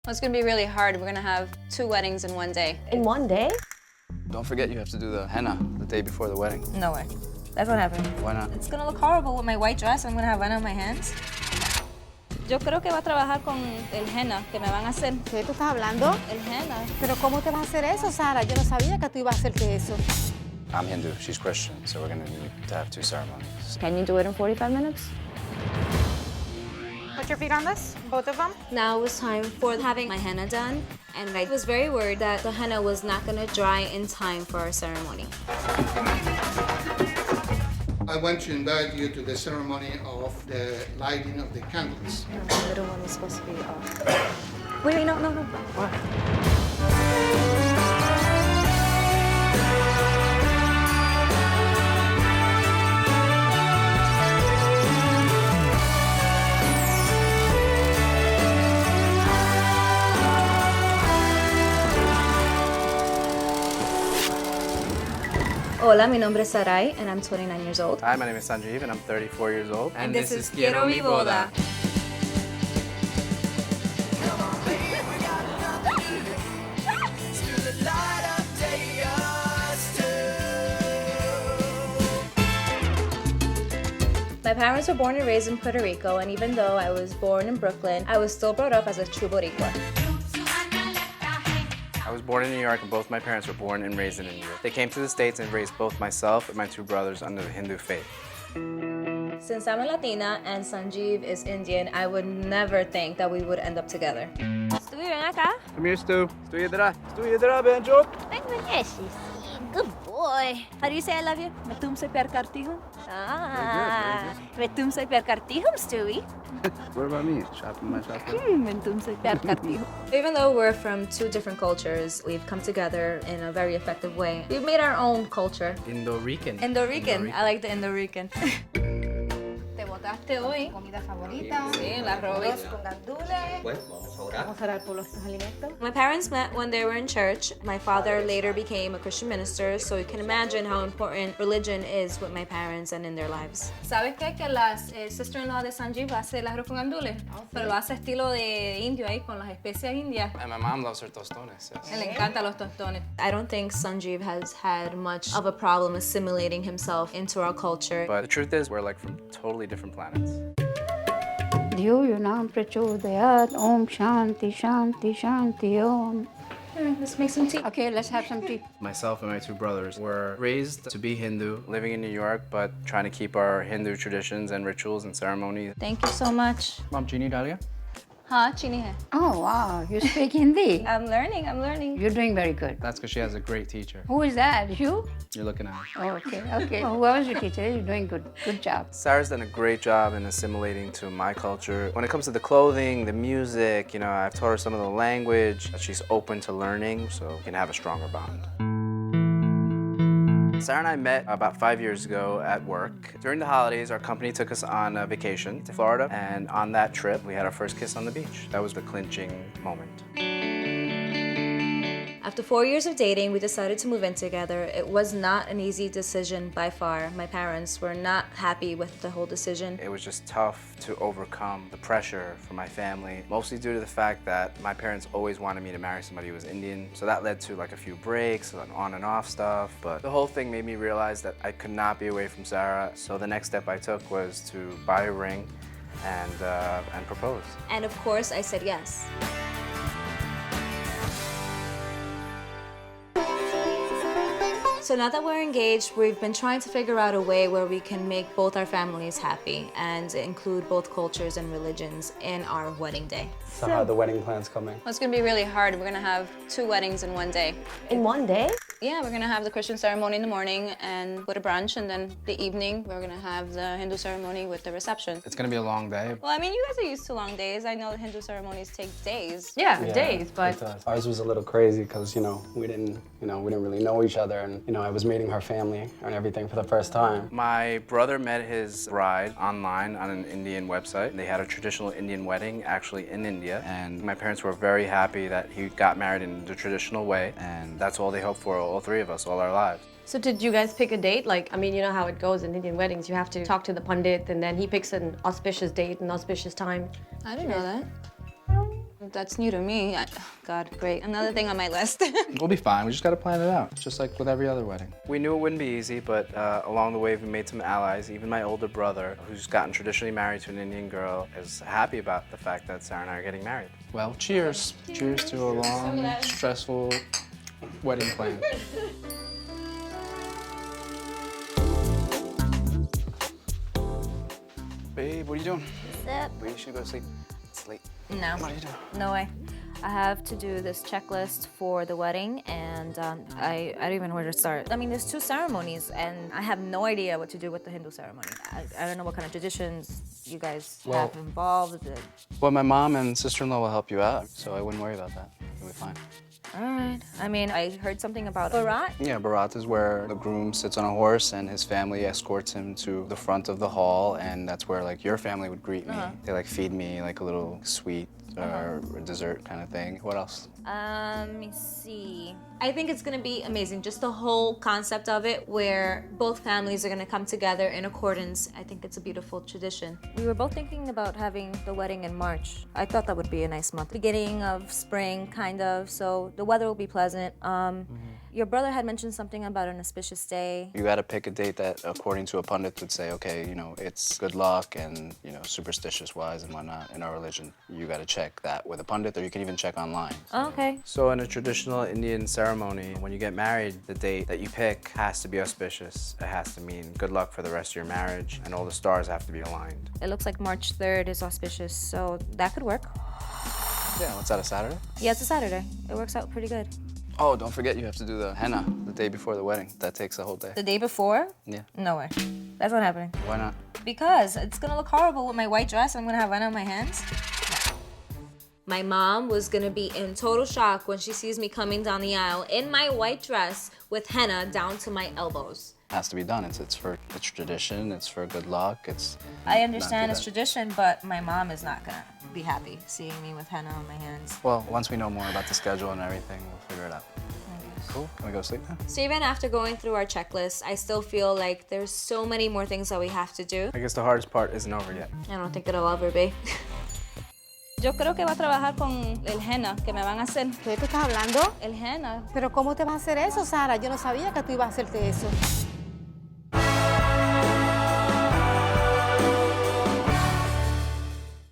Well, it's gonna be really hard. We're gonna have 2 weddings in one day. In one day? Don't forget you have to do the henna the day before the wedding. No way. That's not happening. Why not? It's gonna look horrible with my white dress. I'm gonna have henna on my hands. Yo creo que va a trabajar con el henna que me van a hacer. ¿Qué tú estás hablando? El henna. ¿Pero cómo te vas a hacer eso, Sara? Yo no sabía que tú ibas a hacerte eso. I'm Hindu, she's Christian, so we're gonna need to have 2 ceremonies. Can you do it in 45 minutes? Put your feet on this, both of them. Now it was time for having my henna done, and I was very worried that the henna was not gonna dry in time for our ceremony. I want to invite you to the ceremony of the lighting of the candles. The little one is supposed to be off. Wait, no. What? Hola, mi nombre es Sarai, and I'm 29 years old. Hi, my name is Sanjiv, and I'm 34 years old. And this is Quiero Mi Boda. My parents were born and raised in Puerto Rico, and even though I was born in Brooklyn, I was still brought up as a true Boricua. I was born in New York, and both my parents were born and raised in India. They came to the States and raised both myself and my 2 brothers under the Hindu faith. Since I'm a Latina and Sanjiv is Indian, I would never think that we would end up together. Stu, ven acá. Come here, Stu. Stu Editora, Banjo. Good boy. How do you say I love you? मैं तुमसे प्यार करती हूँ. मैं तुमसे प्यार करती हूँ, Stewie. What about me? Shopping my shopper? मैं तुमसे प्यार करती हूँ. Even though we're from 2 different cultures, we've come together in a very effective way. We've made our own culture. Indo-Rican. Indo-Rican. I like the Indo-Rican. Te botaste hoy. Comida favorita. Sí, la robé. Arroz con gandules. Vamos a orar por estos alimentos. My parents met when they were in church. My father later became a Christian minister, so you can imagine how important religion is with my parents and in their lives. ¿Sabes qué? Que la sister-in-law de Sanjiv hace el arroz con gandules, pero lo hace estilo de indio ahí con las especias indias. And my mom loves her tostones. Yes. Le encanta los tostones. I don't think Sanjiv has had much of a problem assimilating himself into our culture. But the truth is, we're like from totally different planets. Yunam prachodayat, Om Shanti Shanti Shanti Om. Let's make some tea. Okay, let's have some tea. Myself and my 2 brothers were raised to be Hindu, living in New York, but trying to keep our Hindu traditions and rituals and ceremonies. Thank you so much. Mom, chini dalia? हाँ, चीनी है. Oh, wow, you speak Hindi. I'm learning. You're doing very good. That's because she has a great teacher. Who is that? You? You're looking at her. Oh, okay. Oh, whoever's your teacher, you're doing good. Good job. Sarah's done a great job in assimilating to my culture. When it comes to the clothing, the music, you know, I've taught her some of the language. She's open to learning, so we can have a stronger bond. Sarah and I met about 5 years ago at work. During the holidays, our company took us on a vacation to Florida, and on that trip, we had our first kiss on the beach. That was the clinching moment. After 4 years of dating, we decided to move in together. It was not an easy decision by far. My parents were not happy with the whole decision. It was just tough to overcome the pressure from my family, mostly due to the fact that my parents always wanted me to marry somebody who was Indian. So that led to like a few breaks and on and off stuff. But the whole thing made me realize that I could not be away from Sarah. So the next step I took was to buy a ring and propose. And of course, I said yes. So now that we're engaged, we've been trying to figure out a way where we can make both our families happy and include both cultures and religions in our wedding day. So how are the wedding plans coming? Well, it's gonna be really hard. We're gonna have 2 weddings in one day. In one day? Yeah, we're gonna have the Christian ceremony in the morning and with a brunch, and then the evening we're gonna have the Hindu ceremony with the reception. It's gonna be a long day. Well, I mean, you guys are used to long days. I know that Hindu ceremonies take days. Yeah, days, but It does. Ours was a little crazy because, we didn't really know each other, and, I was meeting her family and everything for the first time. My brother met his bride online on an Indian website. They had a traditional Indian wedding actually in India, and my parents were very happy that he got married in the traditional way, and that's all they hoped for, all 3 of us, all our lives. So did you guys pick a date? Like, I mean, you know how it goes in Indian weddings. You have to talk to the pundit, and then he picks an auspicious date, an auspicious time. I didn't know that. That's new to me. God, great. Another thing on my list. We'll be fine. We just gotta plan it out, just like with every other wedding. We knew it wouldn't be easy, but along the way we made some allies. Even my older brother, who's gotten traditionally married to an Indian girl, is happy about the fact that Sarah and I are getting married. Well, cheers. Cheers to a long, stressful wedding plan. Babe, what are you doing? What's up? We should go to sleep. It's late. No. What are you doing? No way. I have to do this checklist for the wedding, and I don't even know where to start. I mean, there's 2 ceremonies, and I have no idea what to do with the Hindu ceremony. I don't know what kind of traditions you guys have involved. Well, my mom and sister-in-law will help you out, so I wouldn't worry about that. You'll be fine. All right. I mean, I heard something about Bharat. Yeah, Bharat is where the groom sits on a horse and his family escorts him to the front of the hall, and that's where like your family would greet me. They like feed me like a little sweet or dessert kind of thing. What else? Let me see. I think it's gonna be amazing. Just the whole concept of it, where both families are gonna come together in accordance. I think it's a beautiful tradition. We were both thinking about having the wedding in March. I thought that would be a nice month. Beginning of spring, kind of. So the weather will be pleasant. Your brother had mentioned something about an auspicious day. You gotta pick a date that, according to a pundit, would say, okay, you know, it's good luck and, you know, superstitious-wise and whatnot in our religion. You gotta check that with a pundit, or you can even check online. Oh, okay. So in a traditional Indian ceremony, when you get married, the date that you pick has to be auspicious. It has to mean good luck for the rest of your marriage, and all the stars have to be aligned. It looks like March 3rd is auspicious, so that could work. Yeah, what's that, a Saturday? Yeah, it's a Saturday. It works out pretty good. Oh, don't forget you have to do the henna the day before the wedding. That takes the whole day. The day before? Yeah. No way. That's not happening. Why not? Because it's gonna look horrible with my white dress. I'm gonna have henna on my hands. My mom was gonna be in total shock when she sees me coming down the aisle in my white dress with henna down to my elbows. Has to be done. It's tradition. It's for good luck. I understand it's tradition, but my mom is not gonna be happy seeing me with henna on my hands. Well, once we know more about the schedule and everything, we'll figure it out. Cool. Can we go to sleep now? So even after going through our checklist, I still feel like there's so many more things that we have to do. I guess the hardest part isn't over yet. I don't think it'll ever be. Yo creo que va a trabajar con el henna que me van a hacer. ¿Qué tú estás hablando? El henna. ¿Pero cómo te vas a hacer eso, Sara? Yo no sabía que tú ibas a hacerte eso.